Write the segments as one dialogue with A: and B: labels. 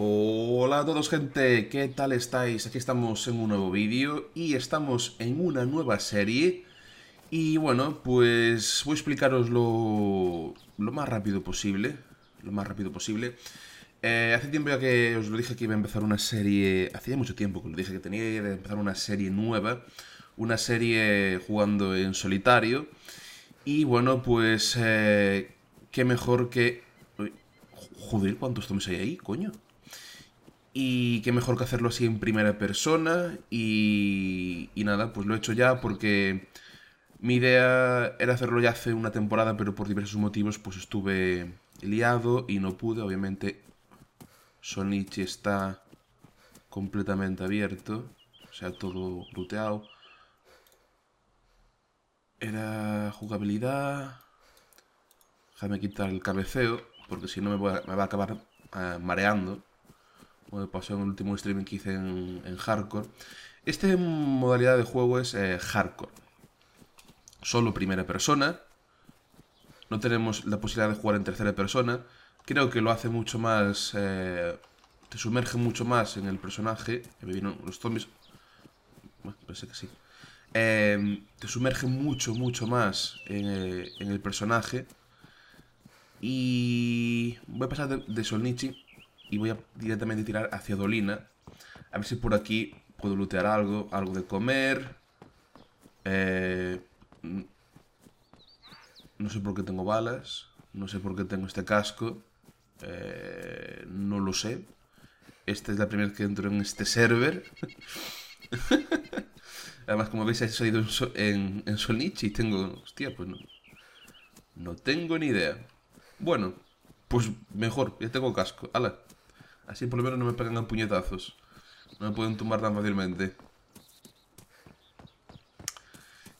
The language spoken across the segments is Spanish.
A: Hola a todos, gente, ¿qué tal estáis? Aquí estamos en un nuevo vídeo y estamos en una nueva serie. Y bueno, pues voy a explicaros lo más rápido posible. Lo más rápido posible. Hace tiempo ya que os lo dije que iba a empezar una serie. Hacía mucho tiempo que os lo dije que tenía que empezar una serie nueva. Una serie jugando en solitario. Y bueno, pues. Qué mejor que. Uy, joder, ¿cuántos zombies hay ahí, coño? Y qué mejor que hacerlo así en primera persona. Y nada, pues lo he hecho ya porque mi idea era hacerlo ya hace una temporada, pero por diversos motivos pues estuve liado y no pude. Obviamente Sonichi está completamente abierto, o sea, todo ruteado. Era jugabilidad. Déjame quitar el cabeceo, porque si no me va a acabar mareando. Como me pasó en el último streaming que hice en Hardcore. Esta modalidad de juego es Hardcore. Solo primera persona. No tenemos la posibilidad de jugar en tercera persona. Creo que lo hace mucho más... te sumerge mucho más en el personaje. Me vieron los zombies. Bueno, pensé que sí. Te sumerge mucho, mucho más en el personaje. Y voy a pasar de Solnichi y voy a directamente tirar hacia Dolina. A ver si por aquí puedo lootear algo, algo de comer. Eh, no sé por qué tengo balas, no sé por qué tengo este casco. No lo sé. Esta es la primera vez que entro en este server. Además, como veis, he salido en Solnichi y tengo... Hostia, pues no tengo ni idea. Bueno, pues mejor, ya tengo casco. Ala. Así por lo menos no me pegan a puñetazos. No me pueden tumbar tan fácilmente.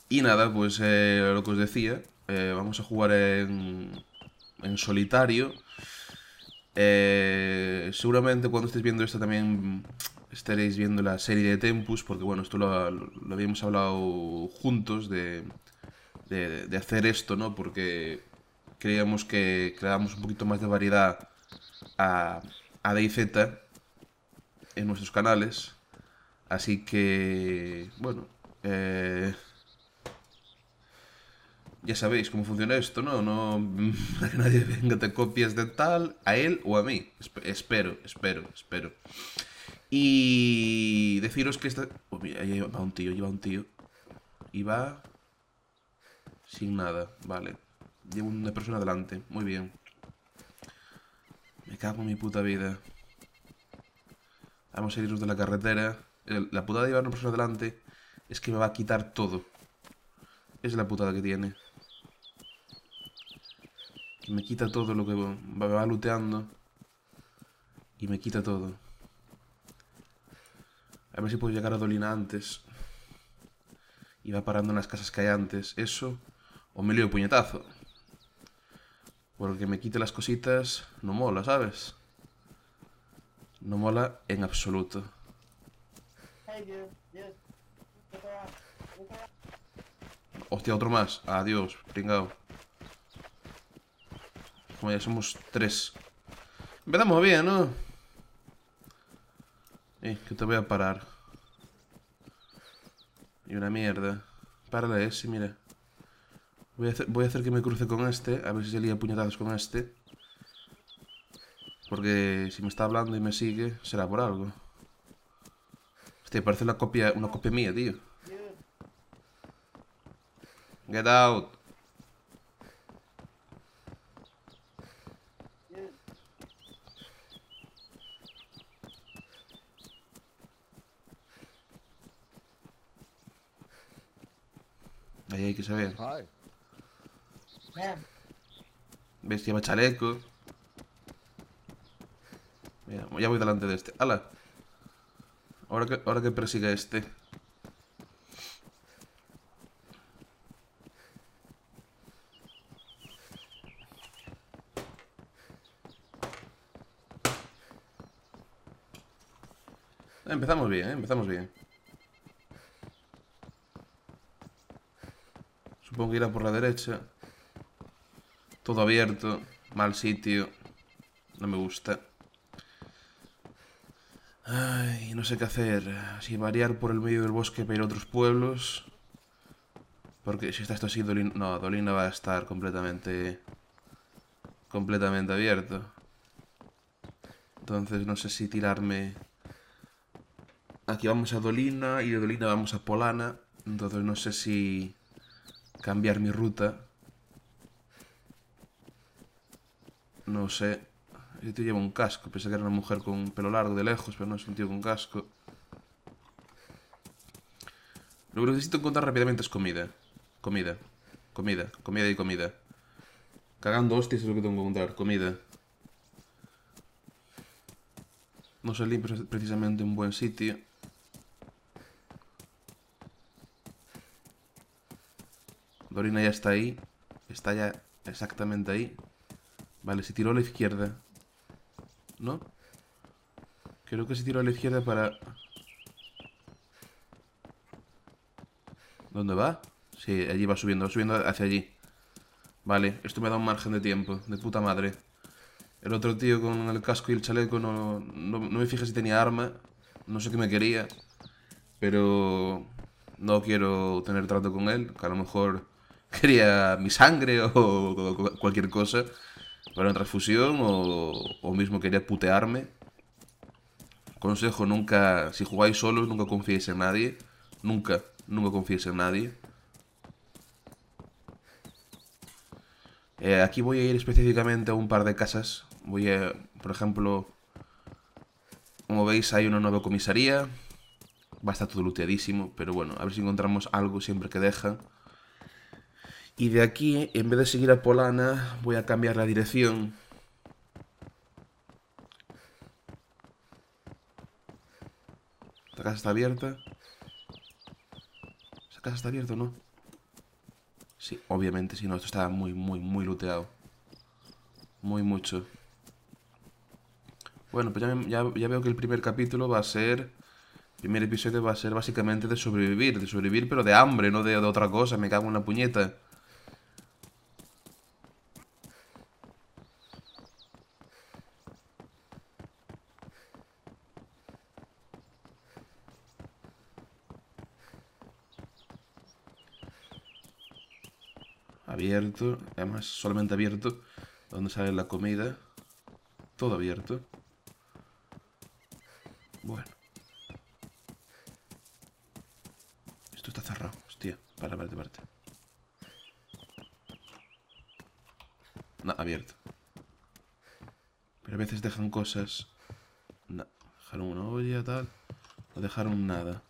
A: Y nada, pues lo que os decía, vamos a jugar en solitario. Seguramente cuando estéis viendo esto también estaréis viendo la serie de Tempus, porque bueno, esto lo habíamos hablado juntos de hacer esto, ¿no? Porque creíamos que le damos un poquito más de variedad a, a DayZ en nuestros canales. Así que, bueno, eh, ya sabéis cómo funciona esto, ¿no? No que nadie venga te copias de tal a él o a mí. Espero. Y deciros que esta... Oh, mira, ahí va un tío, lleva un tío. Y va sin nada, vale. Llevo una persona delante, muy bien. Me cago en mi puta vida. Vamos a irnos de la carretera. La putada de llevar una persona delante es que me va a quitar todo. Es la putada que tiene. Que me quita todo lo que va looteando. Y me quita todo. A ver si puedo llegar a Dolina antes. Y va parando en las casas que hay antes. Eso. O me lío de puñetazo. Porque me quite las cositas no mola, ¿sabes? No mola en absoluto. Hostia, otro más. Adiós, pringao. Como ya somos tres. Empezamos bien, ¿no? Que te voy a parar. Y una mierda. Párale ese, mira. Voy a hacer que me cruce con este. A ver si se lía puñetazos con este. Porque si me está hablando y me sigue, será por algo. Hostia, parece una copia mía, tío. Get out. Ahí hay que saber.
B: Hi.
A: ¿Ves? Lleva chaleco. Mira, ya voy delante de este. ¡Hala! Ahora que persigue este. Empezamos bien, ¿eh? Empezamos bien. Supongo que irá por la derecha. Todo abierto. Mal sitio. No me gusta. Ay, no sé qué hacer. Si variar por el medio del bosque para ir a otros pueblos. Porque si está esto así, Dolina... No, Dolina va a estar completamente abierto. Entonces no sé si tirarme... Aquí vamos a Dolina y de Dolina vamos a Polana. Entonces no sé si cambiar mi ruta. No sé. Este tío lleva un casco. Pensé que era una mujer con pelo largo de lejos, pero no es un tío con casco. Lo que necesito encontrar rápidamente es comida. Comida. Comida. Comida y comida. Cagando hostias es lo que tengo que encontrar. Comida. No salí precisamente un buen sitio. Dorina ya está ahí. Está ya exactamente ahí. Vale, se tiró a la izquierda. ¿No? Creo que se tiró a la izquierda para... ¿Dónde va? Sí, allí va subiendo hacia allí. Vale, esto me da un margen de tiempo. De puta madre. El otro tío con el casco y el chaleco no me fijé si tenía arma. No sé qué me quería. Pero no quiero tener trato con él. Que a lo mejor quería mi sangre o cualquier cosa. Para una transfusión o mismo quería putearme. Consejo, nunca, si jugáis solos, nunca confiéis en nadie. Nunca confiéis en nadie. Aquí voy a ir específicamente a un par de casas. Voy a, por ejemplo, como veis hay una nueva comisaría. Va a estar todo looteadísimo, pero bueno, a ver si encontramos algo siempre que dejan. Y de aquí, en vez de seguir a Polana, voy a cambiar la dirección. ¿Esta casa está abierta? ¿Esa casa está abierta o no? Sí, obviamente, si no, esto está muy looteado. Muy mucho. Bueno, pues ya veo que el primer capítulo va a ser... El primer episodio va a ser básicamente de sobrevivir pero de hambre, no de otra cosa, me cago en la puñeta. Abierto, además solamente abierto, donde sale la comida. Todo abierto. Bueno, esto está cerrado, hostia, parte. No, abierto. Pero a veces dejan cosas. No, dejaron una olla, tal. No dejaron nada.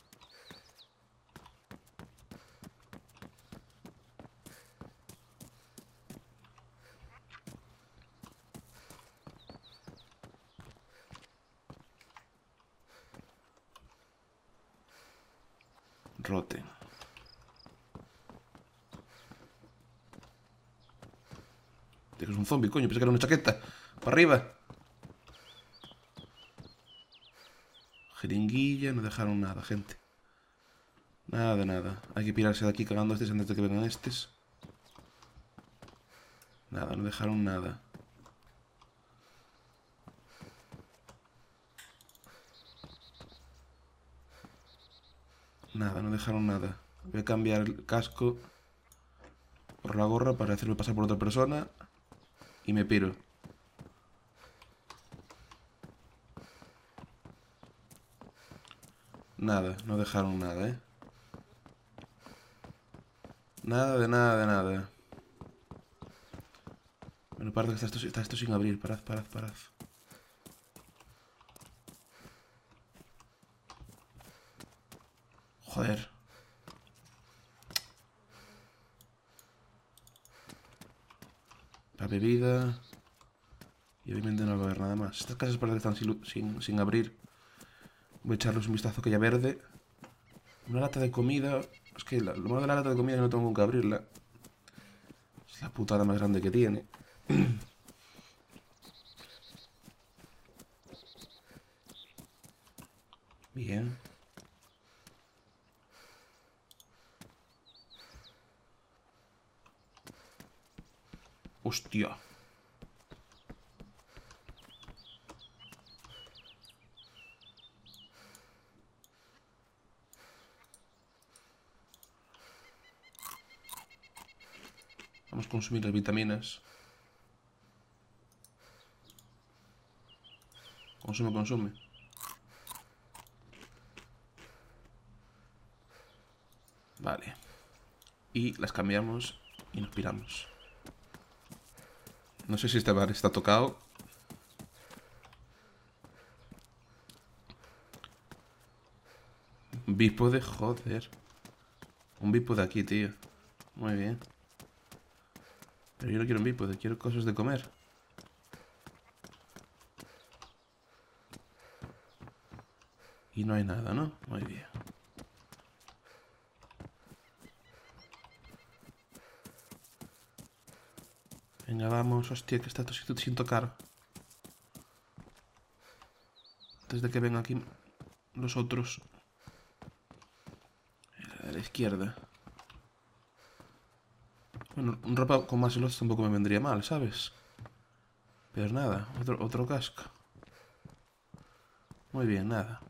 A: Rote. Tienes un zombie, coño, pensé que era una chaqueta. Para arriba. Jeringuilla, no dejaron nada, gente. Nada de nada. Hay que pirarse de aquí cagando estos antes de que vengan estos. Nada, no dejaron nada. Nada, no dejaron nada. Voy a cambiar el casco por la gorra para hacerme pasar por otra persona. Y me piro. Nada, no dejaron nada, ¿eh? Nada de nada de nada. Bueno, parad que está esto sin abrir. Parad. Joder. La bebida. Y obviamente no va a haber nada más. Estas casas parece que están sin abrir. Voy a echarles un vistazo que ya verde. Una lata de comida. Es que lo malo de la lata de comida es que no tengo que abrirla. Es la putada más grande que tiene. Bien. Hostia. Vamos a consumir las vitaminas. Consume, consume. Vale. Y las cambiamos y nos piramos. No sé si este bar está tocado. Bípode, joder. Un bípode aquí, tío. Muy bien. Pero yo no quiero un bípode, quiero cosas de comer. Y no hay nada, ¿no? Muy bien. Venga, vamos. Hostia, que está sin tocar. Antes de que vengan aquí los otros. A la izquierda. Bueno, un ropa con más slots tampoco me vendría mal, ¿sabes? Pero nada, otro casco. Muy bien, nada.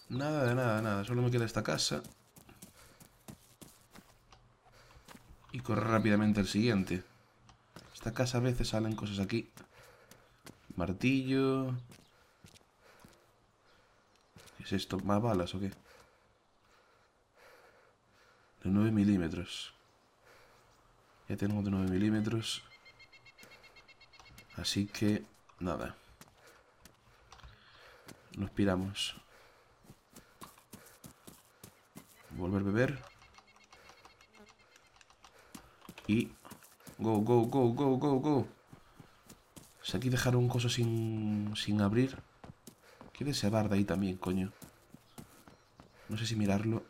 A: Nada de nada, nada. Solo me queda esta casa. Y correr rápidamente al siguiente. Esta casa a veces salen cosas aquí. Martillo. ¿Qué es esto? ¿Más balas o qué? De 9 milímetros. Ya tengo de 9 milímetros. Así que, nada. Nos piramos. Volver a beber. Y... Go, go, go, go, go, go. Si aquí dejaron cosas sin abrir. Queda ese bar de ahí también, coño. No sé si mirarlo.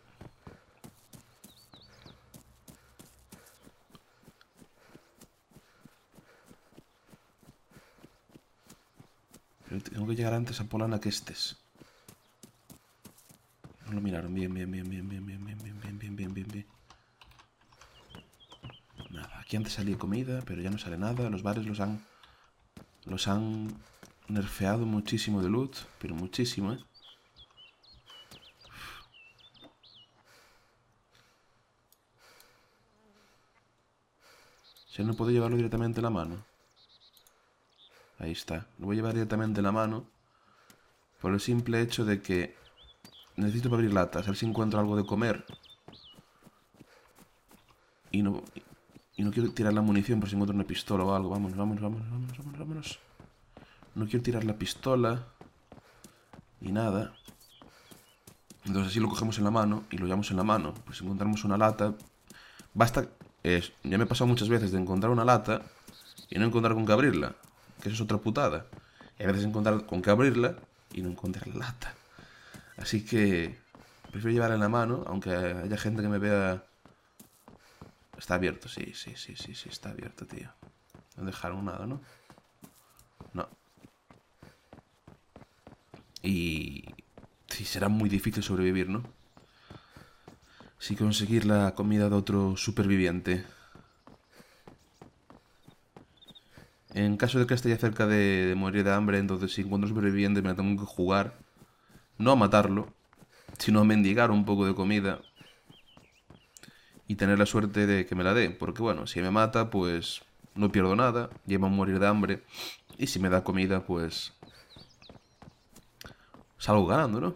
A: Pero tengo que llegar antes a Polana que estés. No lo miraron. Bien, bien, bien, bien, bien, bien, bien, bien, bien, bien, bien, bien, bien. Nada, aquí antes salía comida, pero ya no sale nada. Los bares los han nerfeado muchísimo de loot, pero muchísimo, ¿eh? Si no puedo llevarlo directamente en la mano. Ahí está. Lo voy a llevar directamente en la mano. Por el simple hecho de que necesito para abrir latas. A ver si encuentro algo de comer. Y no quiero tirar la munición por si encuentro una pistola o algo. Vámonos, vámonos, vámonos, vámonos, vámonos, vámonos. No quiero tirar la pistola. Ni nada. Entonces así lo cogemos en la mano y lo llevamos en la mano. Pues si encontramos una lata. Basta. Ya me he pasado muchas veces de encontrar una lata y no encontrar con qué abrirla. Que eso es otra putada. Y a veces encontrar con qué abrirla y no encontrar la lata. Así que prefiero llevarla en la mano, aunque haya gente que me vea. Está abierto, sí, sí, sí, sí, sí, está abierto, tío. No dejaron nada, ¿no? No. Y... sí, será muy difícil sobrevivir, ¿no? Si conseguir la comida de otro superviviente. En caso de que esté ya cerca de morir de hambre, entonces si encuentro superviviente me la tengo que jugar. No a matarlo, sino a mendigar un poco de comida. Y tener la suerte de que me la dé. Porque bueno, si me mata, pues no pierdo nada. Llevo a morir de hambre. Y si me da comida, pues salgo ganando, ¿no?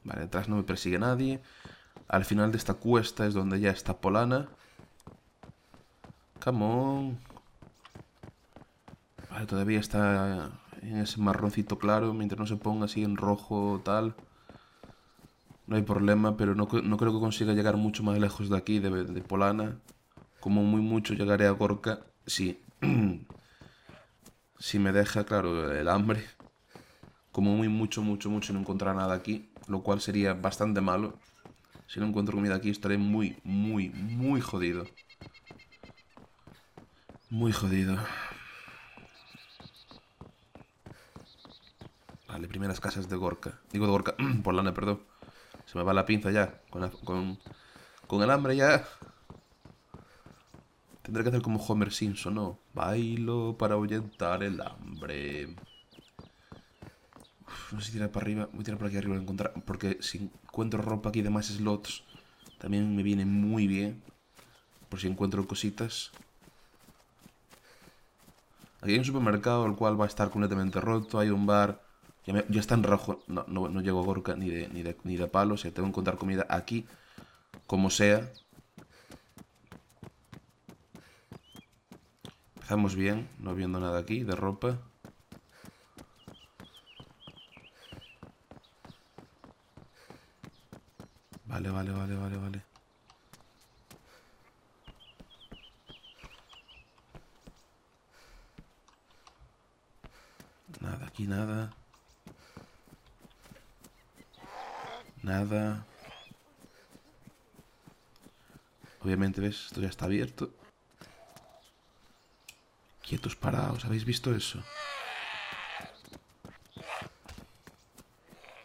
A: Vale, detrás no me persigue nadie. Al final de esta cuesta es donde ya está Polana. Come on. Vale, todavía está en ese marroncito claro. Mientras no se ponga así en rojo o tal. No hay problema, pero no creo que consiga llegar mucho más lejos de aquí, de Polana. Como muy mucho llegaré a Gorka. Sí. Si me deja, claro, el hambre. Como muy mucho, mucho, mucho no encontrar nada aquí. Lo cual sería bastante malo. Si no encuentro comida aquí estaré muy, muy, muy jodido. Muy jodido. Vale, primeras casas de Gorka. Digo de Gorka, Polana, perdón. Se me va la pinza ya. Con el hambre ya. Tendré que hacer como Homer Simpson, ¿no? Bailo para ahuyentar el hambre. No sé si tirar para arriba. Voy a tirar por aquí arriba a encontrar. Porque si encuentro ropa aquí de más slots, también me viene muy bien. por si encuentro cositas. Aquí hay un supermercado el cual va a estar completamente roto. Hay un bar. Ya está en rojo. No llego a Gorka ni de palo. O sea, tengo que encontrar comida aquí. Como sea. Empezamos bien. No viendo nada aquí de ropa. Vale. Nada, aquí nada. Nada. Obviamente, ¿ves? Esto ya está abierto. Quietos parados, ¿habéis visto eso?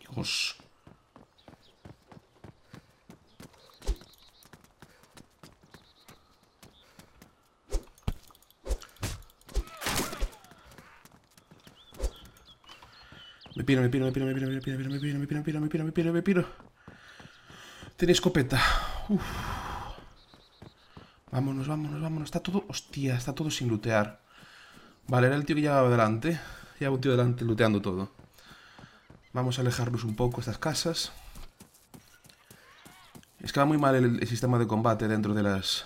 A: Dios. Me piro. Tiene escopeta. Uf. Vámonos. Está todo... Hostia, está todo sin lootear. Vale, era el tío que llevaba delante. Lleva un tío delante looteando todo. Vamos a alejarnos un poco de estas casas. Es que va muy mal el sistema de combate dentro de las...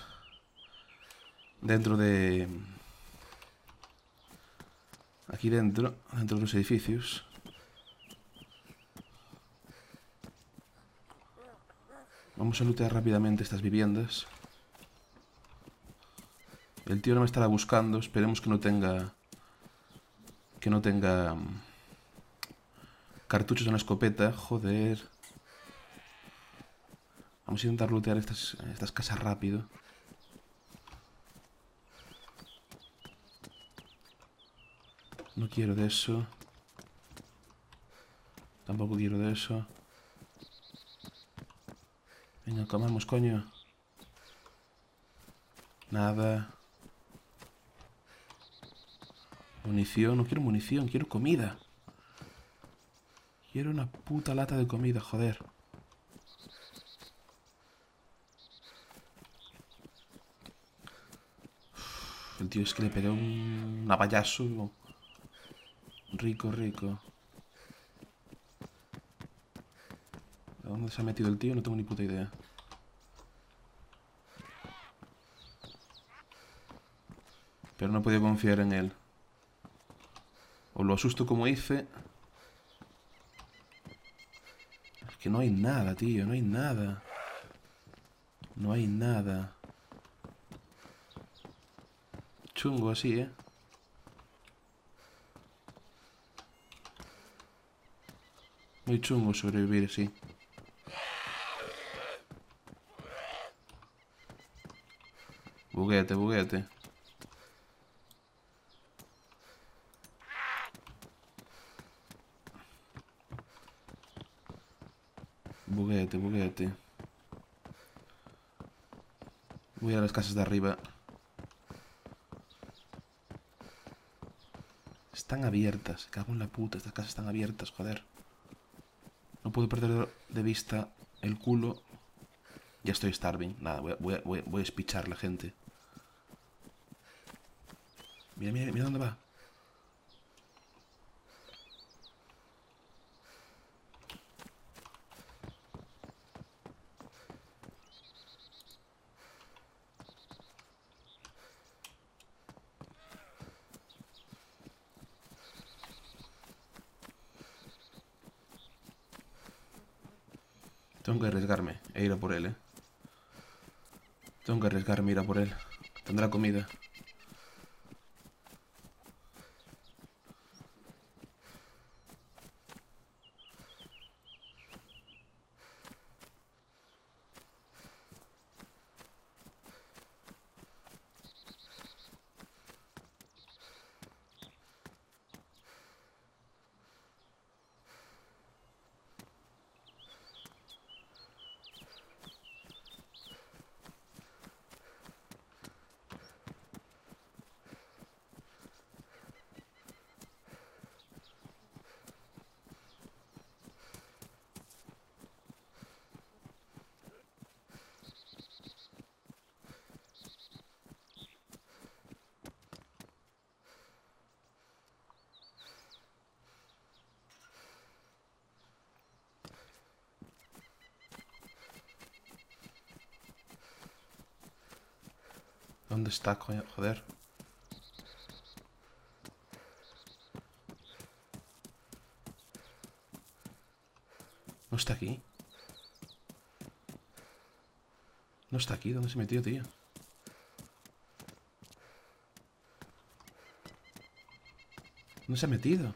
A: Aquí dentro de los edificios. Vamos a lootear rápidamente estas viviendas. El tío no me estará buscando. Esperemos que no tenga... cartuchos en la escopeta. Joder. Vamos a intentar lootear estas casas rápido. No quiero de eso. Tampoco quiero de eso. Venga, comamos, coño. Nada. Munición, no quiero munición, quiero comida. Quiero una puta lata de comida, joder. El tío es que le pegué un navallazo. Rico. ¿A dónde se ha metido el tío? No tengo ni puta idea. Pero no he podido confiar en él. O lo asusto como hice. Es que no hay nada, tío. No hay nada. No hay nada. Chungo así, ¿eh? Muy chungo sobrevivir así. Buguete. Buguete. Voy a las casas de arriba. Están abiertas. Cago en la puta. Estas casas están abiertas, joder. No puedo perder de vista el culo. Ya estoy starving. Nada, voy a espichar la gente. Mira dónde va. Tengo que arriesgarme e ir a por él, ¿eh? Tengo que arriesgarme e ir a por él. Tendrá comida. ¿Dónde está, coño? Joder. ¿No está aquí? ¿No está aquí? ¿Dónde se metió, tío? ¿Dónde se ha metido?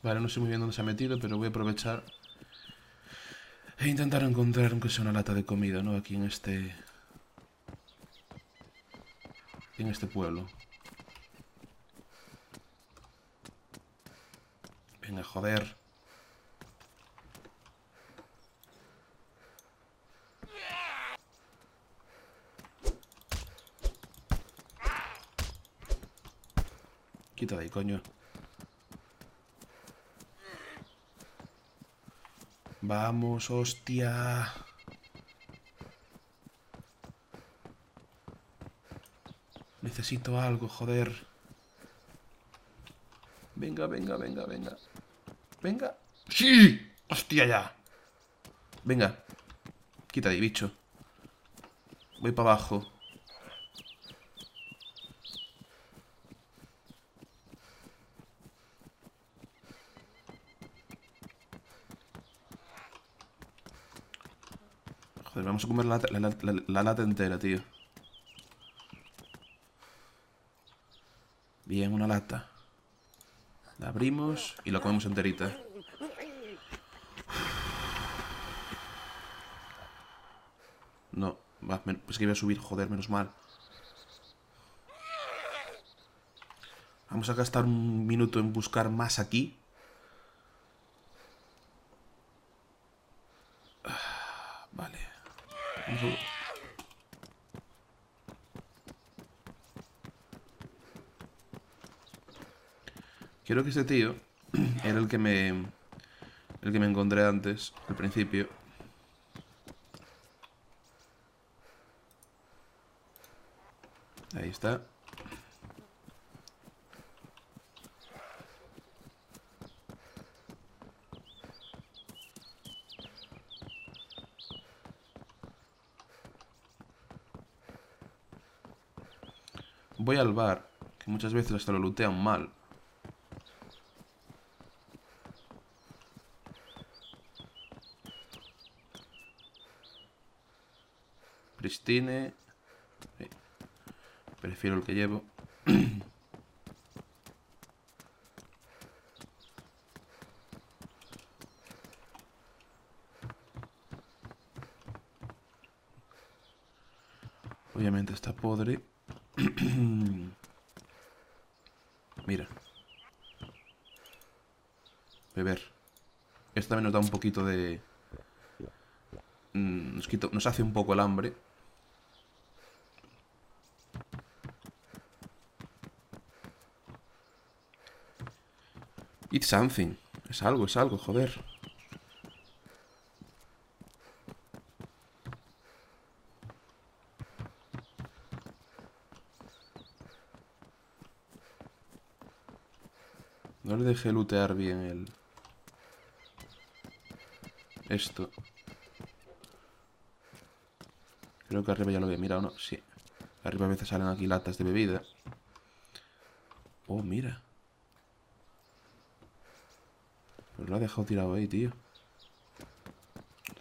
A: Vale, no sé muy bien dónde se ha metido, pero voy a aprovechar e intentar encontrar aunque sea una lata de comida, ¿no? Aquí en este... En este pueblo. Venga, joder. Quita de ahí, coño. Vamos, hostia. Necesito algo, joder. Venga, venga, venga, venga. Venga. ¡Sí! ¡Hostia ya! Venga. Quita de ahí, bicho. Voy para abajo. Joder, vamos a comer la lata entera, tío. Bien, una lata. La abrimos y la comemos enterita. No, va, pues que iba a subir, joder, menos mal. Vamos a gastar un minuto en buscar más aquí. Vale. Vamos a... Quiero que este tío era el que me... El que me encontré antes, al principio. Ahí está. Voy al bar, que muchas veces hasta lo lootean mal. Pristine. Prefiero el que llevo. Obviamente está podre. Mira. Beber. Esto también nos da un poquito de... nos hace un poco el hambre. Eat something. Es algo, joder. No le dejé lootear bien el... Esto. Creo que arriba ya lo había mirado, ¿no? Sí. Arriba a veces salen aquí latas de bebida. Oh, mira. Pero lo ha dejado tirado ahí, tío.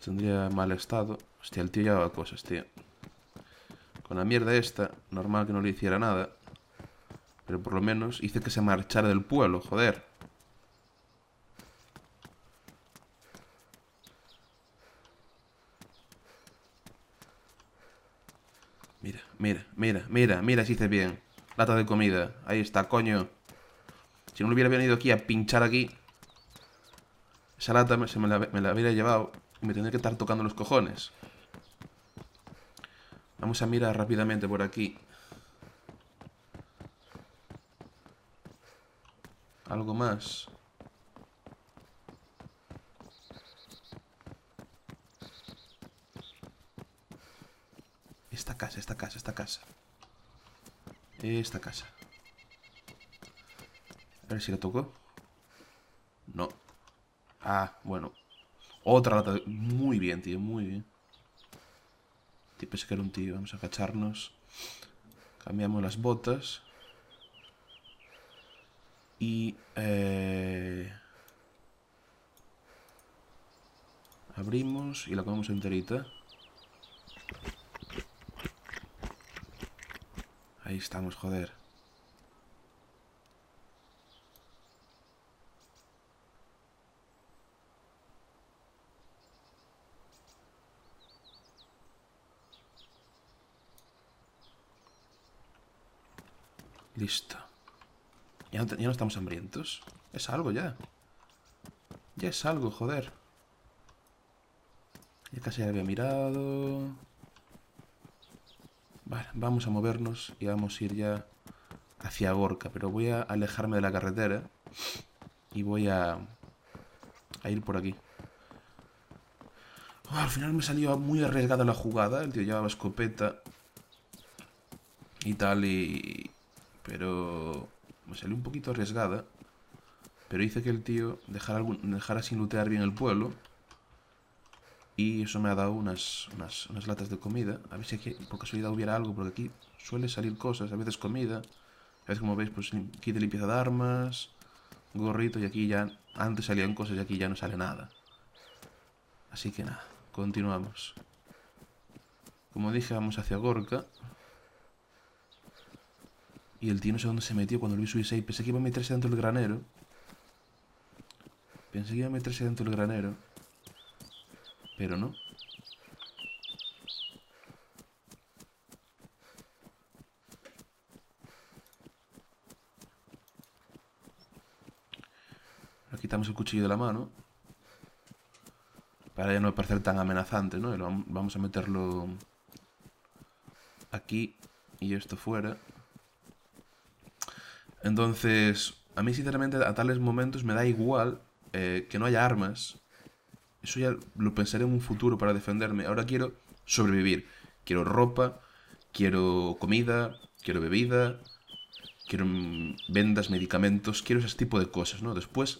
A: Tendría mal estado. Hostia, el tío llevaba cosas, tío. Con la mierda esta, normal que no le hiciera nada. Pero por lo menos hice que se marchara del pueblo, joder. Mira, mira, mira, mira, mira si hice bien. Lata de comida. Ahí está, coño. Si no le hubiera venido aquí a pinchar aquí, esa lata me la hubiera llevado y me tendría que estar tocando los cojones. Vamos a mirar rápidamente por aquí. Algo más. Esta casa, esta casa, esta casa. Esta casa. A ver si la toco. No. Ah, bueno. Otra lata de... Muy bien, tío, muy bien. Tío, pensé que era un tío. Vamos a agacharnos. Cambiamos las botas. Y... abrimos y la comemos enterita. Ahí estamos, joder. Listo. Ya no estamos hambrientos. Es algo ya. Ya es algo, joder. Ya casi había mirado. Vale, vamos a movernos y vamos a ir ya hacia Gorka. Pero voy a alejarme de la carretera. Y voy a ir por aquí. Al final me salió muy arriesgada la jugada. El tío llevaba escopeta y tal, pero me salió un poquito arriesgada. Pero hice que el tío dejara sin lootear bien el pueblo. Y eso me ha dado unas latas de comida. A ver si aquí por casualidad hubiera algo, porque aquí suele salir cosas. A veces comida. A veces, como veis, pues kit de limpieza de armas, gorrito, y aquí ya... Antes salían cosas y aquí ya no sale nada. Así que nada, continuamos. Como dije, vamos hacia Gorka. Y el tío no sé dónde se metió cuando lo vi subirse ahí. Pensé que iba a meterse dentro del granero. Pero no. Le quitamos el cuchillo de la mano. Para ya no parecer tan amenazante, ¿no? Y vamos a meterlo aquí y esto fuera. Entonces, a mí sinceramente a tales momentos me da igual que no haya armas. Eso ya lo pensaré en un futuro para defenderme. Ahora quiero sobrevivir. Quiero ropa, quiero comida, quiero bebida, quiero vendas, medicamentos, quiero ese tipo de cosas, ¿no? Después,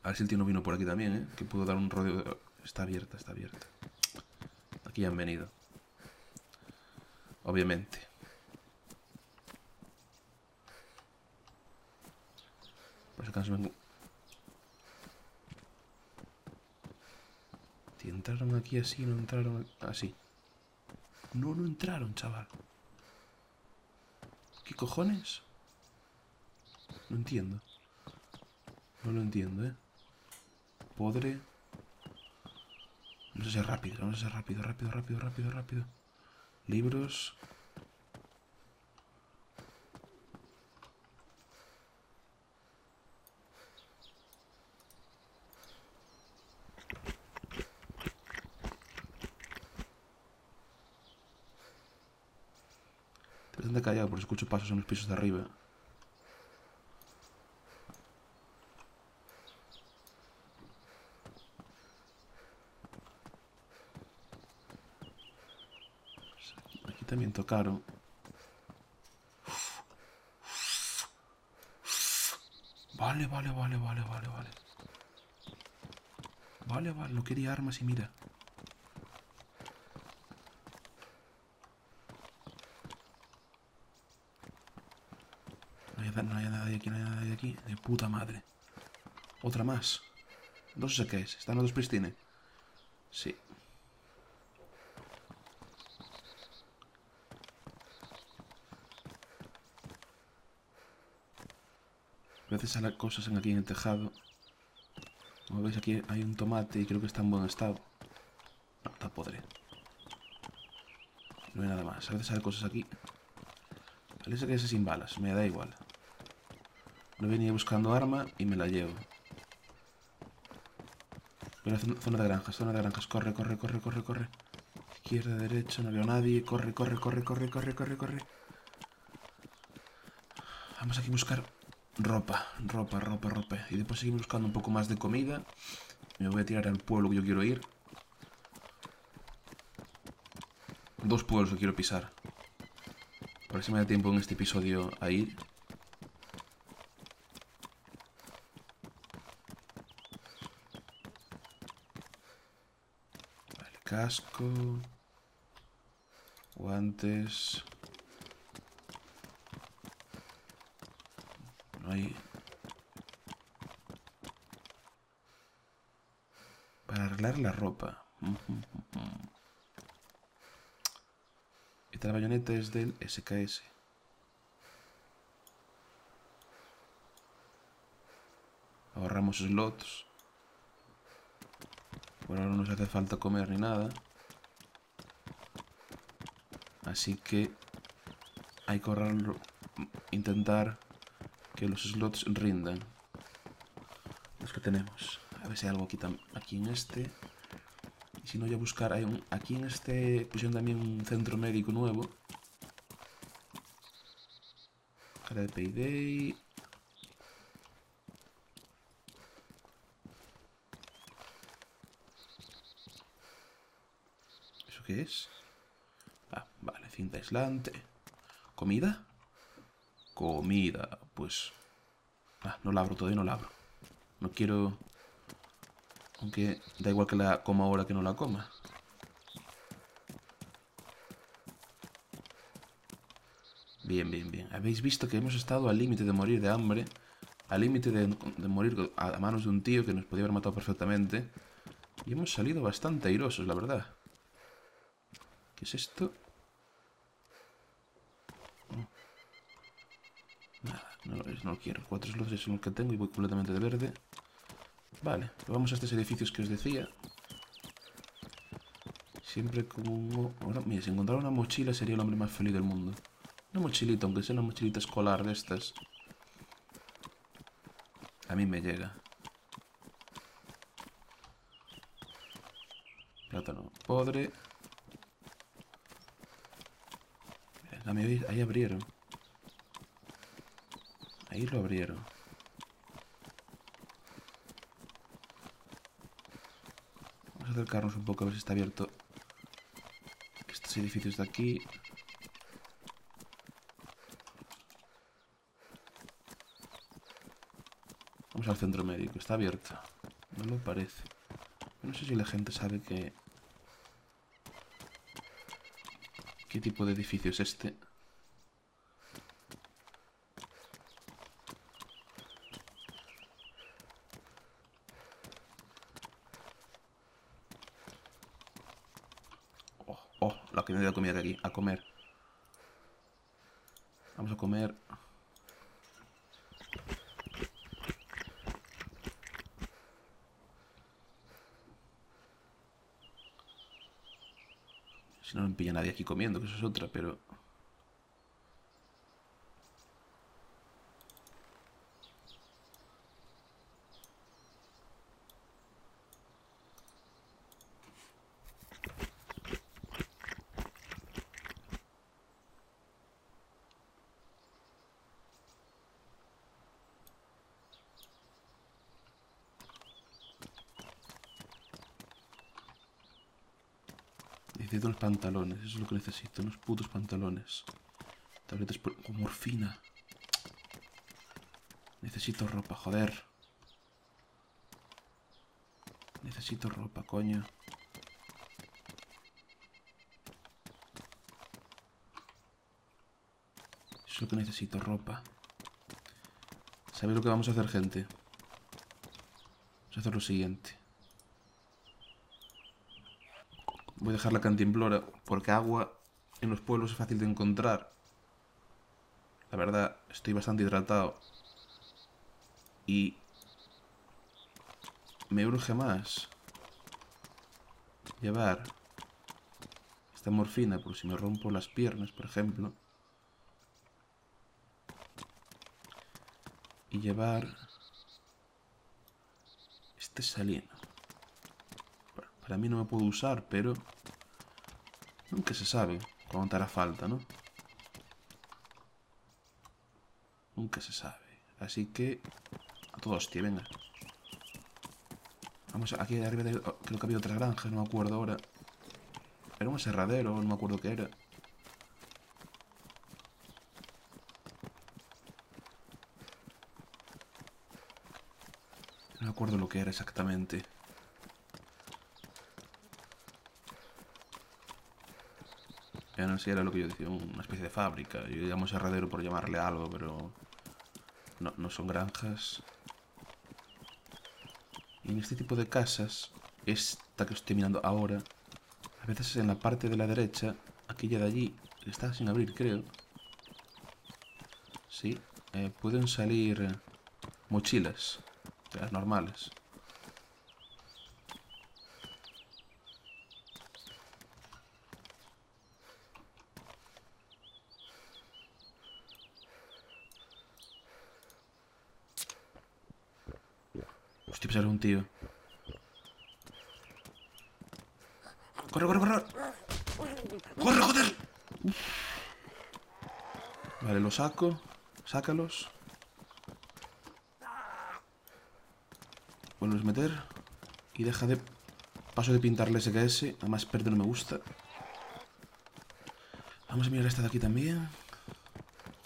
A: a ver si el tío no vino por aquí también, ¿eh? Que puedo dar un rodeo. Está abierta, está abierta. Aquí han venido. Obviamente. Por si acaso vengo... Si entraron aquí así, no entraron así. No, no entraron, chaval. ¿Qué cojones? No entiendo. No lo entiendo, ¿eh? Podre. Vamos a ser rápido, vamos a ser rápido, rápido, rápido, rápido, rápido. Libros. Bastante callado porque escucho pasos en los pisos de arriba. Aquí también tocaron. Vale, vale, vale, vale, vale, vale. Vale, vale, no quería armas y mira. No hay nadie aquí, no hay nadie aquí. De puta madre. Otra más. No sé qué es. ¿Están los dos pristines? Sí. A veces salen cosas aquí en el tejado. Como veis, aquí hay un tomate y creo que está en buen estado. No, está podre. No hay nada más. A veces salen cosas aquí. Parece que es sin balas. Me da igual. No venía buscando arma y me la llevo. Pero zona de granjas, zona de granjas. Corre, corre, corre, corre, corre. Izquierda, derecha, no veo a nadie. Corre, corre, corre, corre, corre, corre, corre. Vamos aquí a buscar ropa, ropa, ropa, ropa. Y después seguimos buscando un poco más de comida. Me voy a tirar al pueblo que yo quiero ir. Dos pueblos que quiero pisar. A ver si me da tiempo en este episodio a ir. Vale, casco. Guantes. No hay... Para arreglar la ropa. Esta bayoneta es del SKS. Ahorramos slots. Por ahora no nos hace falta comer ni nada. Así que hay que ahorrarlo. Intentar que los slots rindan. Los que tenemos. A ver si hay algo aquí en este. Y si no, voy a buscar. Aquí en este pusieron también un centro médico nuevo. Cara de Payday. ¿Eso qué es? Ah, vale, cinta aislante. ¿Comida? Comida, pues... Ah, no la abro, todavía no la abro. No quiero... Aunque da igual que la coma ahora que no la coma. Bien, bien, bien. Habéis visto que hemos estado al límite de morir de hambre. Al límite de morir a manos de un tío que nos podía haber matado perfectamente. Y hemos salido bastante airosos, la verdad. ¿Qué es esto? Nada, no lo quiero. 4 slots son los que tengo y voy completamente de verde. Vale, vamos a estos edificios que os decía. Siempre como... Ahora, mira, si encontrara una mochila sería el hombre más feliz del mundo. Una mochilita, aunque sea una mochilita escolar de estas. A mí me llega. Plátano podre. Ahí abrieron. Ahí lo abrieron. Vamos a acercarnos un poco a ver si está abierto estos edificios de aquí. Vamos al centro médico. Está abierto. No lo parece. No sé si la gente sabe que... ¿Qué tipo de edificio es este? Oh, la que me dio comida aquí. A comer. Vamos a comer. Si no me pilla nadie aquí comiendo, que eso es otra, pero... Necesito unos pantalones, eso es lo que necesito, unos putos pantalones. Tabletas con morfina. Necesito ropa, joder. Necesito ropa, coño. Eso es lo que necesito, ropa. ¿Sabéis lo que vamos a hacer, gente? Vamos a hacer lo siguiente. Voy a dejar la cantimplora porque agua en los pueblos es fácil de encontrar. La verdad, estoy bastante hidratado. Y me urge más llevar esta morfina por si me rompo las piernas, por ejemplo. Y llevar este salino. Bueno, para mí no me puedo usar, pero nunca se sabe cuándo te hará falta, ¿no? Nunca se sabe. Así que... A todo hostia, venga. Vamos, aquí arriba creo que había otra granja, no me acuerdo ahora. Era un aserradero, no me acuerdo qué era. No me acuerdo lo que era exactamente. Ya no sé, era lo que yo decía, una especie de fábrica. Yo llamo aserradero por llamarle algo, pero... No, no son granjas. Y en este tipo de casas, esta que estoy mirando ahora, a veces en la parte de la derecha, aquella de allí, está sin abrir, creo. Sí, pueden salir mochilas, de las normales. Hostia, pues era un tío. ¡Corre, corre, corre! ¡Corre, joder! Uf. Vale, lo saco. Sácalos. Vuelves a meter. Y deja de... Paso de pintarle SKS. Además, verde no me gusta. Vamos a mirar esta de aquí también.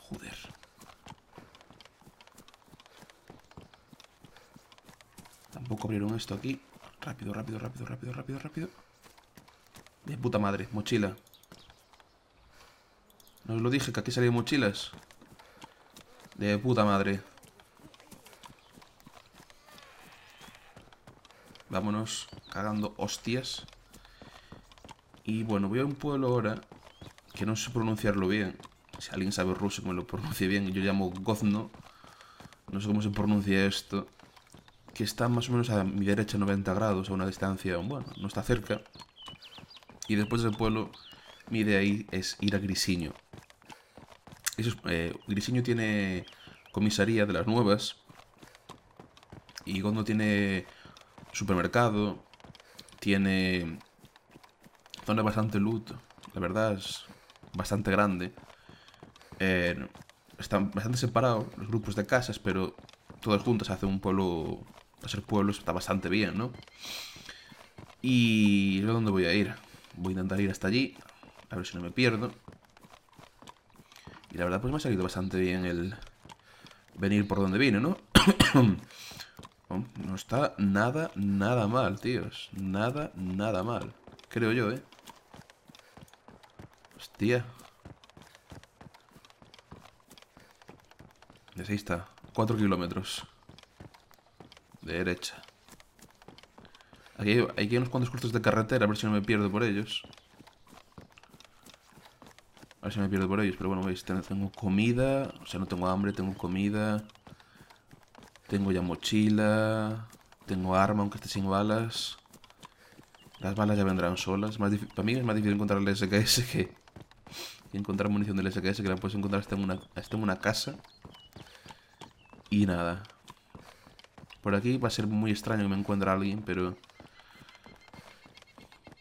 A: Joder. Tampoco abrieron esto aquí. Rápido, rápido, rápido, rápido, rápido, rápido. De puta madre, mochila. ¿No os lo dije que aquí salían mochilas? De puta madre. Vámonos cagando hostias. Y bueno, voy a un pueblo ahora que no sé pronunciarlo bien. Si alguien sabe ruso que me lo pronuncie bien. Yo llamo Gozno. No sé cómo se pronuncia esto. Que está más o menos a mi derecha 90 grados, a una distancia, bueno, no está cerca. Y después del pueblo, mi idea ahí es ir a Grisiño. Grisiño tiene comisaría de las nuevas. Y Gozno tiene supermercado. Tiene zona bastante loot. La verdad es bastante grande. Están bastante separados los grupos de casas, pero todas juntas hacen un pueblo. Para ser pueblo está bastante bien, ¿no? Y ¿a dónde voy a ir? Voy a intentar ir hasta allí, a ver si no me pierdo. Y la verdad pues me ha salido bastante bien el venir por donde vine, ¿no? No está nada, nada mal, tíos. Nada, nada mal. Creo yo, ¿eh? Hostia. Ahí está. 4 kilómetros. De derecha. Aquí hay unos cuantos cruces de carretera, a ver si no me pierdo por ellos. A ver si me pierdo por ellos, pero bueno, veis, tengo comida. O sea, no tengo hambre, tengo comida. Tengo ya mochila. Tengo arma, aunque esté sin balas. Las balas ya vendrán solas. Para mí es más difícil encontrar el SKS que encontrar munición del SKS, que la puedes encontrar hasta en una casa. Y nada. Por aquí va a ser muy extraño que me encuentre alguien, pero...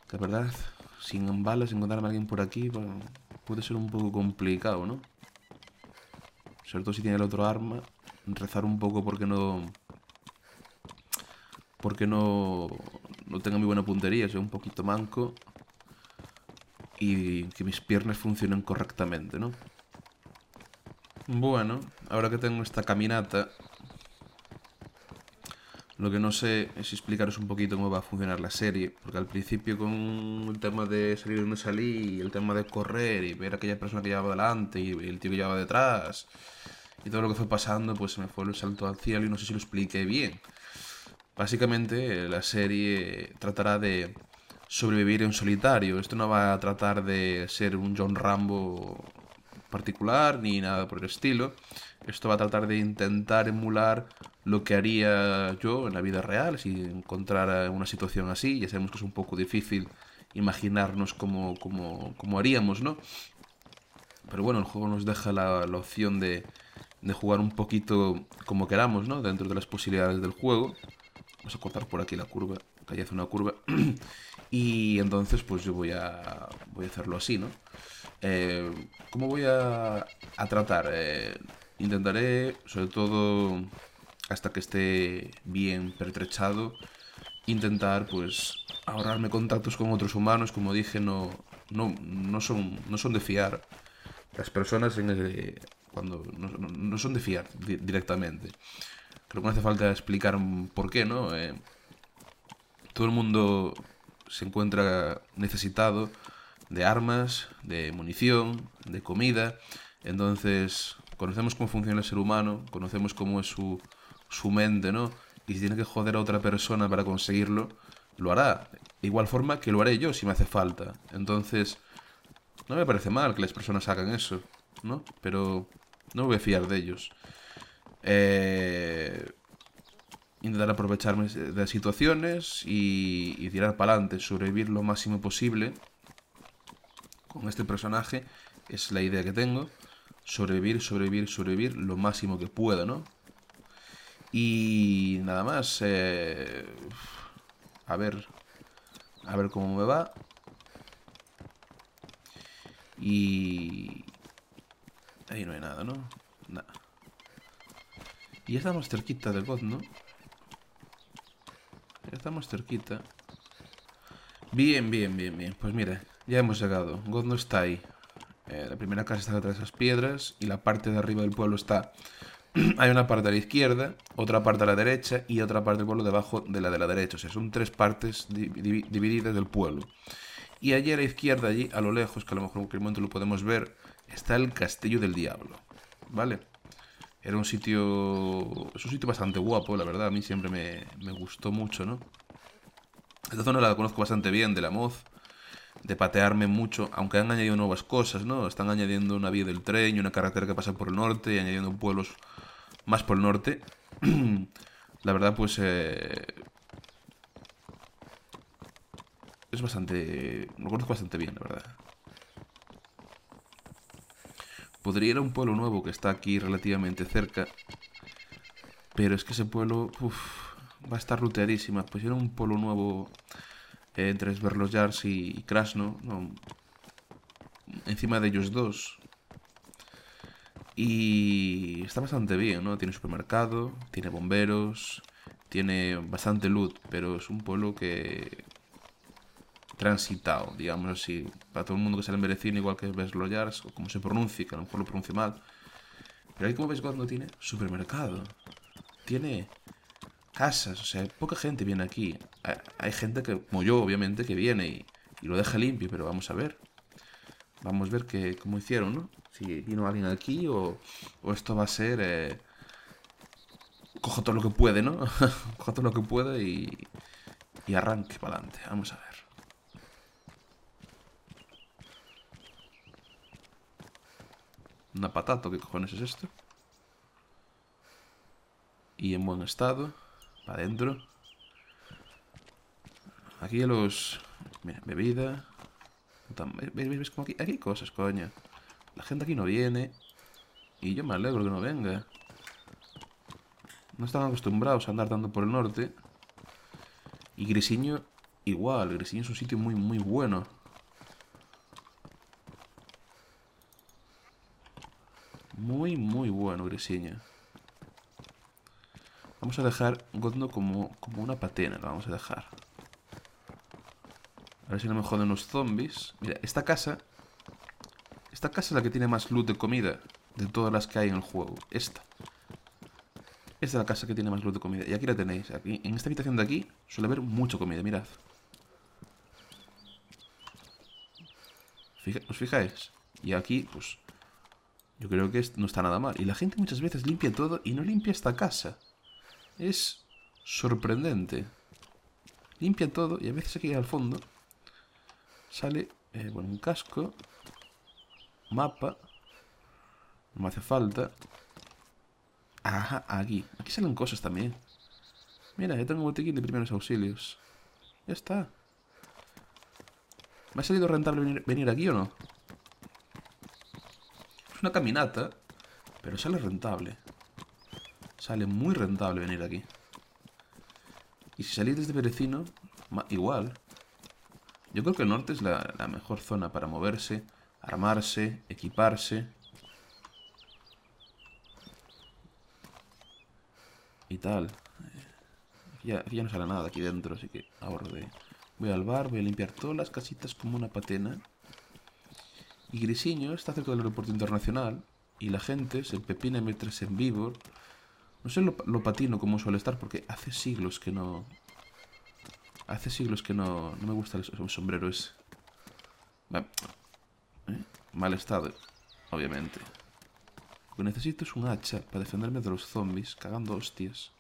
A: La verdad, sin balas, encontrarme a alguien por aquí puede ser un poco complicado, ¿no? Sobre todo si tiene el otro arma. Rezar un poco porque no... No tenga muy buena puntería, soy un poquito manco. Y que mis piernas funcionen correctamente, ¿no? Bueno, ahora que tengo esta caminata, lo que no sé es explicaros un poquito cómo va a funcionar la serie, porque al principio con el tema de salir donde salí, y el tema de correr y ver a aquella persona que llevaba delante y el tío que llevaba detrás y todo lo que fue pasando, pues se me fue el salto al cielo y no sé si lo expliqué bien. Básicamente la serie tratará de sobrevivir en solitario. Esto no va a tratar de ser un John Rambo particular ni nada por el estilo. Esto va a tratar de intentar emular lo que haría yo en la vida real si encontrara una situación así. Ya sabemos que es un poco difícil imaginarnos cómo haríamos, ¿no? Pero bueno, el juego nos deja la opción de jugar un poquito como queramos, ¿no? Dentro de las posibilidades del juego. Vamos a cortar por aquí la curva, que ahí hace una curva. Y entonces pues yo voy a hacerlo así, ¿no? ¿Cómo voy a tratar? Intentaré, sobre todo hasta que esté bien pertrechado, intentar, pues, ahorrarme contactos con otros humanos. Como dije, no son de fiar. Las personas cuando no son de fiar directamente. Creo que no hace falta explicar por qué, ¿no? Todo el mundo se encuentra necesitado de armas, de munición, de comida. Entonces, conocemos cómo funciona el ser humano, conocemos cómo es su mente, ¿no? Y si tiene que joder a otra persona para conseguirlo, lo hará. De igual forma que lo haré yo si me hace falta. Entonces, no me parece mal que las personas hagan eso, ¿no? Pero no me voy a fiar de ellos. Eh, Intentar aprovecharme de las situaciones y tirar para adelante, sobrevivir lo máximo posible con este personaje. Es la idea que tengo. Sobrevivir, sobrevivir, sobrevivir lo máximo que pueda, ¿no? Y nada más. A ver. A ver cómo me va. Y... ahí no hay nada, ¿no? Nada. Y ya estamos cerquita del God, ¿no? Ya estamos cerquita. Bien, bien, bien, bien. Pues mira, ya hemos llegado. God no está ahí. La primera casa está detrás de esas piedras y la parte de arriba del pueblo está... Hay una parte a la izquierda, otra parte a la derecha y otra parte del pueblo debajo de la derecha. O sea, son tres partes divididas del pueblo. Y allí a la izquierda, allí a lo lejos, que a lo mejor en cualquier momento lo podemos ver, está el Castillo del Diablo. ¿Vale? Era un sitio... Es un sitio bastante guapo, la verdad. A mí siempre me gustó mucho, ¿no? Esta zona la conozco bastante bien, de la Moz, de patearme mucho, aunque han añadido nuevas cosas, ¿no? Están añadiendo una vía del tren y una carretera que pasa por el norte y añadiendo pueblos más por el norte. La verdad, pues es bastante... Lo conozco bastante bien, la verdad. Podría ir a un pueblo nuevo que está aquí relativamente cerca, pero es que ese pueblo va a estar ruteadísima. Pues ir a un pueblo nuevo entre Sverlos y Krasno, no, encima de ellos dos. Y está bastante bien, ¿no? Tiene supermercado, tiene bomberos, tiene bastante loot, pero es un pueblo que... transitado, digamos así. Para todo el mundo que sale en Berecina, igual que ves Loyars, o como se pronuncia, que a lo mejor lo pronuncio mal. Pero ahí como ves cuando tiene supermercado, tiene casas, o sea, poca gente viene aquí. Hay gente que, como yo, obviamente, que viene y lo deja limpio, pero vamos a ver. Vamos a ver cómo hicieron, ¿no? Si vino alguien aquí o esto va a ser... cojo todo lo que puede, ¿no? Cojo todo lo que puede y arranque para adelante. Vamos a ver. Una patata, ¿qué cojones es esto? Y en buen estado. Para adentro. Aquí los... Mira, bebida. ¿Ves como aquí? Aquí hay cosas, coño. La gente aquí no viene. Y yo me alegro que no venga. No están acostumbrados a andar tanto por el norte. Y Grisiño, igual. Grisiño es un sitio muy, muy bueno. Muy, muy bueno, Grisiño. Vamos a dejar Godno como una patena. Lo vamos a dejar. A ver si no me joden los zombies. Mira, esta casa... Esta casa es la que tiene más loot de comida de todas las que hay en el juego. Esta. Esta es la casa que tiene más loot de comida. Y aquí la tenéis. Aquí, en esta habitación de aquí suele haber mucha comida, mirad. ¿Os fijáis? Y aquí, pues... Yo creo que no está nada mal. Y la gente muchas veces limpia todo y no limpia esta casa. Es sorprendente. Limpia todo y a veces aquí al fondo sale, bueno, un casco, mapa, no me hace falta. Ajá, aquí. Aquí salen cosas también. Mira, ya tengo un botiquín de primeros auxilios. Ya está. ¿Me ha salido rentable venir aquí o no? Es una caminata, pero sale rentable. Sale muy rentable venir aquí. Y si salís desde Berecino, igual. Yo creo que el norte es la mejor zona para moverse, armarse, equiparse. Y tal. aquí ya no sale nada aquí dentro, así que ahorro de... Voy al bar, voy a limpiar todas las casitas como una patena. Y Grisiño está cerca del aeropuerto internacional y la gente se empepina en meterse en vivo. No sé lo patino como suele estar porque hace siglos que no... Hace siglos que no me gusta el sombrero ese. Mal estado, obviamente. Lo que necesito es un hacha para defenderme de los zombies cagando hostias.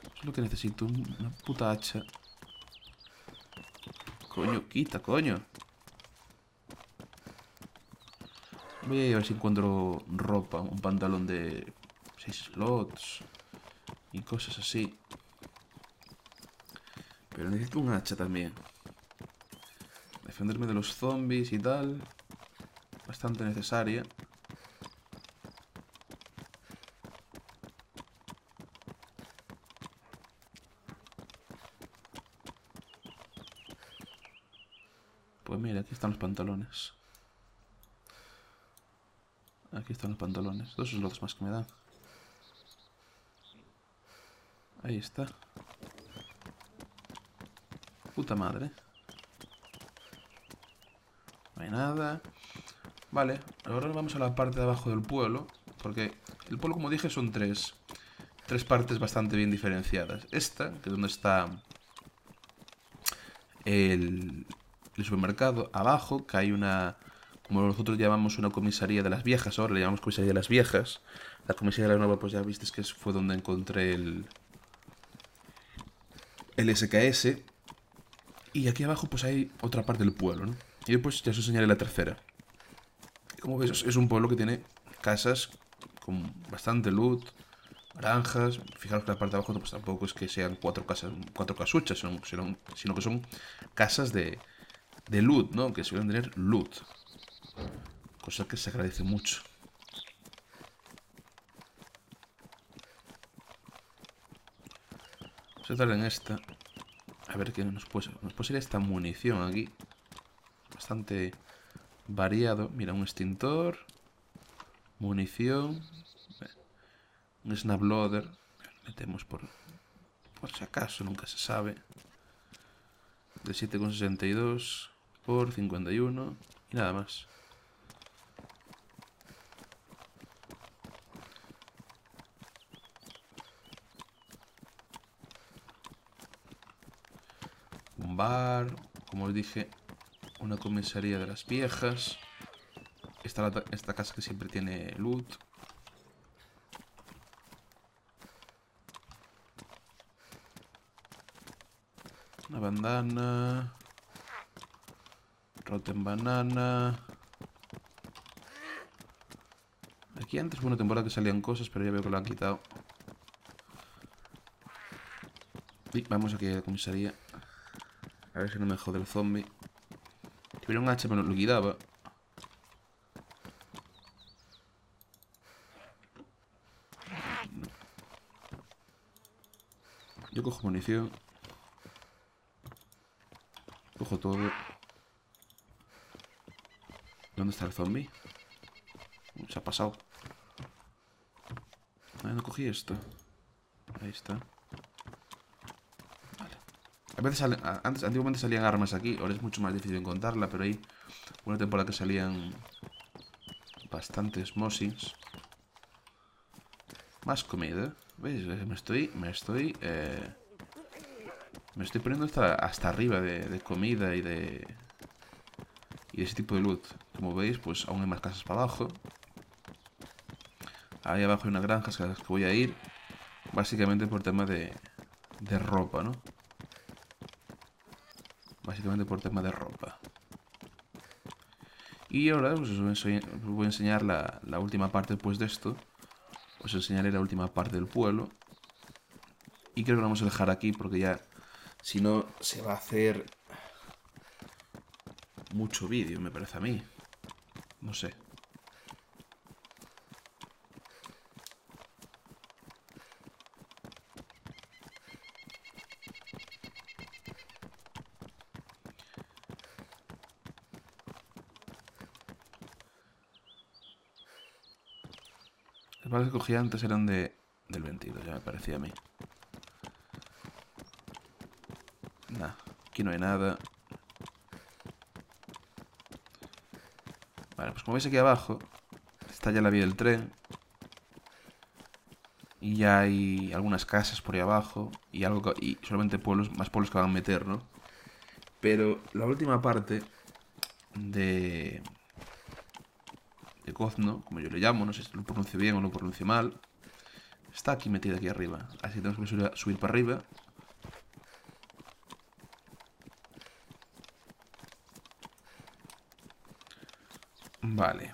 A: Eso es lo que necesito, una puta hacha. Coño, quita, coño. Voy a ver si encuentro ropa, un pantalón de 6 slots y cosas así. Pero necesito un hacha también. Defenderme de los zombies y tal. Bastante necesaria. Pues mira, aquí están los pantalones. Aquí están los pantalones. 2 slots más que me dan. Ahí está. Puta madre. No hay nada. Vale, ahora vamos a la parte de abajo del pueblo. Porque el pueblo, como dije, son tres partes bastante bien diferenciadas. Esta, que es donde está el supermercado. Abajo, que hay una... Como nosotros llamamos una comisaría de las viejas, ahora le llamamos comisaría de las viejas. La comisaría de la nueva, pues ya viste que fue donde encontré el SKS. Y aquí abajo pues hay otra parte del pueblo, ¿no? Y después ya os enseñaré la tercera. Y como veis, es un pueblo que tiene casas con bastante loot, granjas. Fijaros que la parte de abajo pues tampoco es que sean cuatro casuchas, sino que son casas de loot, ¿no? Que suelen tener loot. Cosa que se agradece mucho. Vamos a entrar en esta. A ver qué nos puede salir esta munición aquí. Bastante variado. Mira, un extintor. Munición. Un snaploader. Metemos por si acaso, nunca se sabe. De 7,62 por 51. Y nada más. Un bar. Como os dije, una comisaría de las viejas. Esta casa que siempre tiene loot. Una bandana. Rotten banana. Aquí antes fue una temporada que salían cosas, pero ya veo que lo han quitado. Y vamos aquí a la comisaría. A ver si no me jode el zombie. Si hubiera un hacha me lo quitaba. Yo cojo munición. Cojo todo. ¿Dónde está el zombie? Se ha pasado. No cogí esto. Ahí está. Vale. A veces antiguamente salían armas aquí. Ahora es mucho más difícil encontrarla, pero hay una temporada que salían bastantes mossings. Más comida. ¿Veis? Me estoy poniendo hasta arriba de comida y de ese tipo de loot. Como veis, pues aún hay más casas para abajo. Ahí abajo hay unas granjas a las que voy a ir. Básicamente por tema de ropa, ¿no? Básicamente por tema de ropa. Y ahora pues, os voy a enseñar la última parte después de esto. Os enseñaré la última parte del pueblo. Y creo que lo vamos a dejar aquí porque ya, si no, se va a hacer mucho vídeo, me parece a mí. No sé. Las balas que cogí antes eran del 22, ya me parecía a mí. Nah, aquí no hay nada. Vale, pues como veis aquí abajo está ya la vía del tren. Y ya hay algunas casas por ahí abajo. Y solamente más pueblos que van a meter, ¿no? Pero la última parte de Gozno, como yo le llamo, no sé si lo pronuncio bien o lo pronuncio mal, está aquí metida aquí arriba. Así que tenemos que subir para arriba. Vale.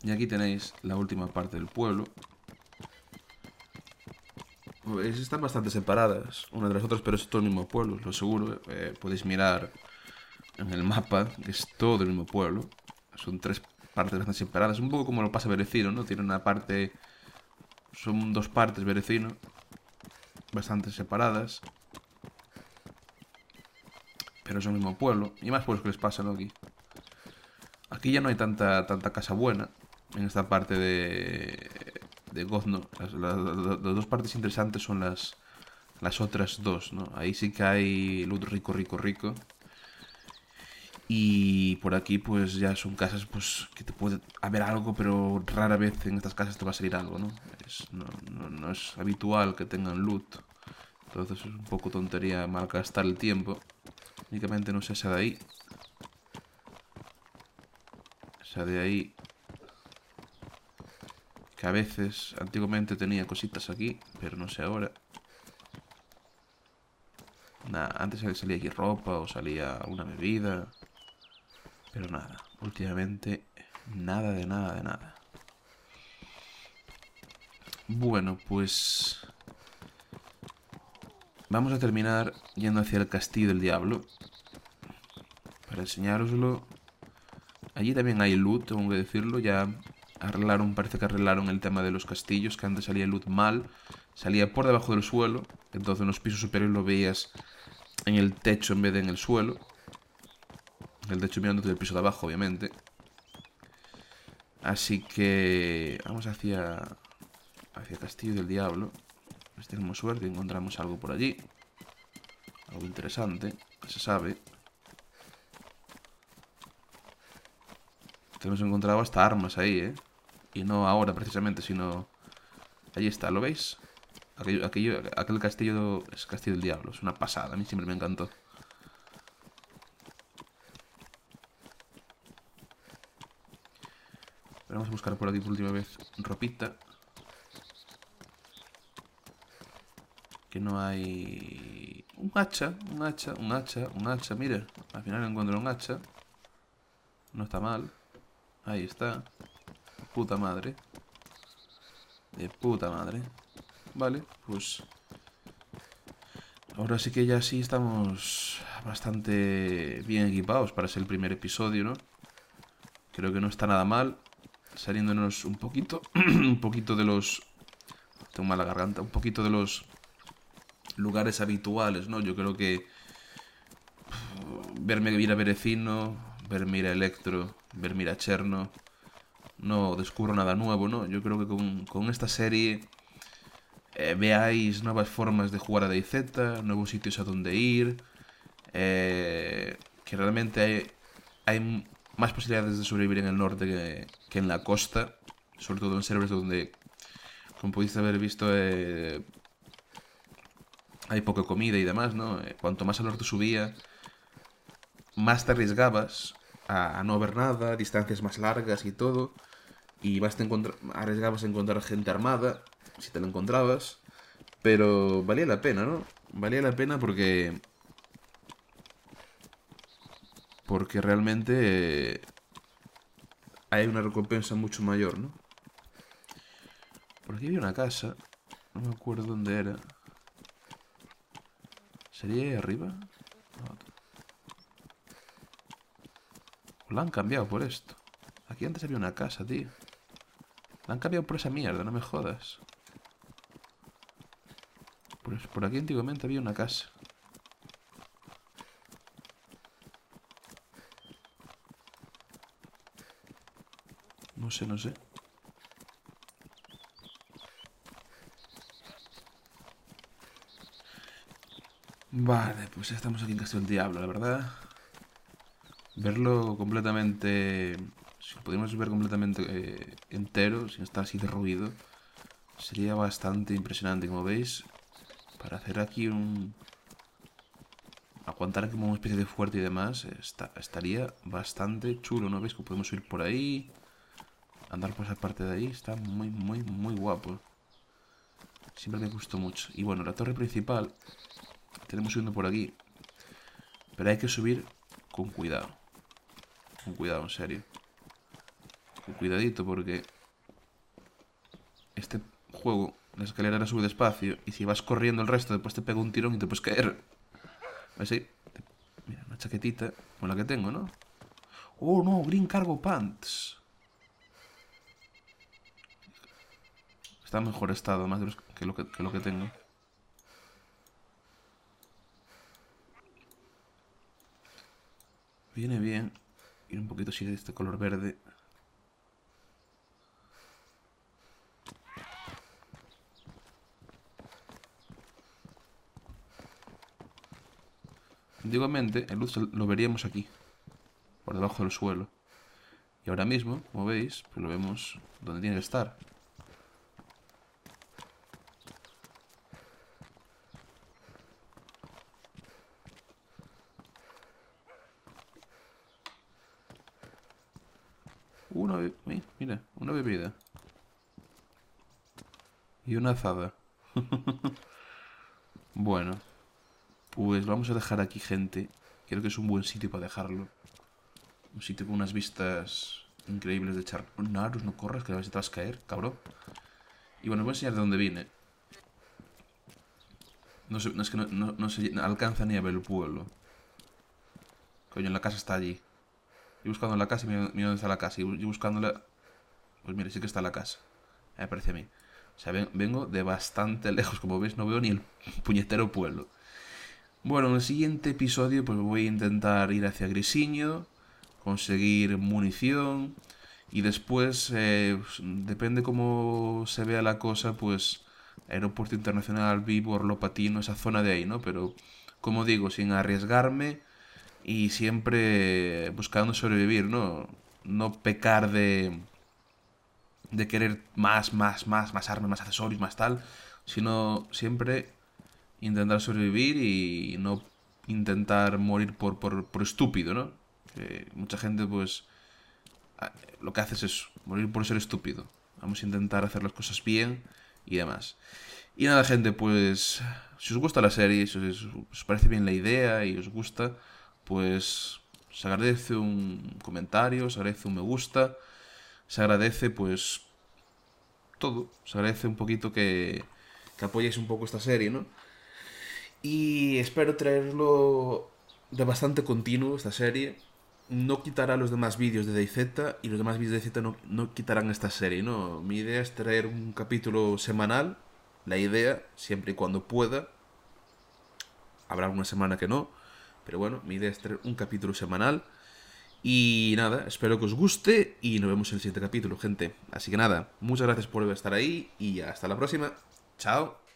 A: Y aquí tenéis la última parte del pueblo. Pues están bastante separadas una de las otras, pero es todo el mismo pueblo, lo seguro. Podéis mirar en el mapa, que es todo el mismo pueblo. Son tres partes bastante separadas. Un poco como lo pasa Berecino, ¿no? Tiene una parte... Son dos partes Berecino, bastante separadas. Pero es el mismo pueblo. Y más pueblos que les pasa, ¿no? Aquí ya no hay tanta casa buena en esta parte de Gozno. Las dos partes interesantes son las otras dos, ¿no? Ahí sí que hay loot rico, rico, rico. Y por aquí pues ya son casas pues que te puede haber algo, pero rara vez en estas casas te va a salir algo, ¿no? No es habitual que tengan loot. Entonces es un poco tontería malgastar el tiempo. Únicamente no sé esa de ahí. Esa de ahí. Que a veces, antiguamente tenía cositas aquí, pero no sé ahora. Nada, antes salía aquí ropa o salía una bebida. Pero nada, últimamente nada de nada de nada. Bueno, pues vamos a terminar yendo hacia el Castillo del Diablo. Para enseñároslo. Allí también hay loot, tengo que decirlo. Ya arreglaron, parece que arreglaron el tema de los castillos, que antes salía el loot mal. Salía por debajo del suelo. Entonces en los pisos superiores lo veías en el techo en vez de en el suelo. El techo mirándote del piso de abajo, obviamente. Así que vamos hacia Castillo del Diablo. Si tenemos suerte y encontramos algo por allí. Algo interesante, que se sabe. Tenemos encontrado hasta armas ahí, ¿eh? Y no ahora precisamente, sino... Allí está, ¿lo veis? Aquel castillo es Castillo del Diablo, es una pasada, a mí siempre me encantó. Pero vamos a buscar por aquí por última vez ropita. Que no hay... Un hacha, un hacha, un hacha, un hacha, mira. Al final encuentro un hacha. No está mal. Ahí está. Puta madre. De puta madre. Vale, pues... Ahora sí que ya sí estamos bastante bien equipados para ser el primer episodio, ¿no? Creo que no está nada mal. Saliéndonos un poquito... un poquito de los... Tengo mala garganta. Un poquito de los lugares habituales, ¿no? Yo creo que... Verme ir a Berecino, verme ir a Electro, verme ir a Cherno... No descubro nada nuevo, ¿no? Yo creo que con esta serie... veáis nuevas formas de jugar a DayZ, nuevos sitios a donde ir, que realmente hay más posibilidades de sobrevivir en el norte que en la costa, sobre todo en servers donde, como podéis haber visto, hay poca comida y demás, ¿no? Cuanto más al norte subía, más te arriesgabas a no ver nada, distancias más largas y todo, y arriesgabas a encontrar gente armada, si te lo encontrabas. Pero valía la pena, ¿no? Valía la pena porque realmente hay una recompensa mucho mayor, ¿no? Por aquí había una casa. No me acuerdo dónde era. ¿Sería ahí arriba? No. ¿O la han cambiado por esto? Aquí antes había una casa, tío. La han cambiado por esa mierda, no me jodas. Pues por aquí antiguamente había una casa. No sé, no sé. Vale, pues ya estamos aquí en Castillo del Diablo, la verdad. Verlo completamente... Si lo pudiéramos ver completamente entero, sin estar así derruido, sería bastante impresionante, como veis. Para hacer aquí un... Aguantar como una especie de fuerte y demás, estaría bastante chulo, ¿no? ¿Veis que podemos ir por ahí? Andar por esa parte de ahí, está muy, muy, muy guapo. Siempre me gustó mucho. Y bueno, la torre principal, tenemos subiendo por aquí. Pero hay que subir con cuidado. Con cuidado, en serio. Con cuidadito porque este juego, la escalera la sube despacio. Y si vas corriendo el resto, después te pega un tirón y te puedes caer. ¿Ves ahí? Mira, una chaquetita con la que tengo, ¿no? Oh, no, Green Cargo Pants. Está en mejor estado, más de que lo que tengo. Viene bien ir un poquito así de este color verde. Antiguamente el luz lo veríamos aquí, por debajo del suelo. Y ahora mismo, como veis, pues lo vemos donde tiene que estar. Mira, una bebida. Y una azada. Bueno, pues vamos a dejar aquí, gente. Creo que es un buen sitio para dejarlo. Un sitio con unas vistas increíbles de echar... Narus, no corras, que a veces te vas a caer, cabrón. Y bueno, os voy a enseñar de dónde vine. No, es que no se alcanza ni a ver el pueblo. Coño, la casa está allí. Y buscando la casa y mira dónde está la casa. Y buscándola... Pues mira, sí que está la casa. Me parece a mí. O sea, vengo de bastante lejos. Como veis, no veo ni el puñetero pueblo. Bueno, en el siguiente episodio pues voy a intentar ir hacia Grisiño, conseguir munición y después, pues, depende cómo se vea la cosa, pues Aeropuerto Internacional, Vibo, Patino, esa zona de ahí, ¿no? Pero, como digo, sin arriesgarme y siempre buscando sobrevivir, ¿no? No pecar de querer más armas, más accesorios, más tal, sino siempre intentar sobrevivir y no intentar morir por estúpido, ¿no? Que mucha gente, pues, lo que hace es eso, morir por ser estúpido. Vamos a intentar hacer las cosas bien y demás. Y nada, gente, pues, si os gusta la serie, si os parece bien la idea y os gusta, pues, se agradece un comentario, se agradece un me gusta, se agradece, pues, todo. Se agradece un poquito que apoyéis un poco esta serie, ¿no? Y espero traerlo de bastante continuo, esta serie. No quitará los demás vídeos de DayZ y los demás vídeos de DayZ no quitarán esta serie, ¿no? Mi idea es traer un capítulo semanal. La idea, siempre y cuando pueda. Habrá una semana que no. Pero bueno, mi idea es traer un capítulo semanal. Y nada, espero que os guste y nos vemos en el siguiente capítulo, gente. Así que nada, muchas gracias por estar ahí y hasta la próxima. Chao.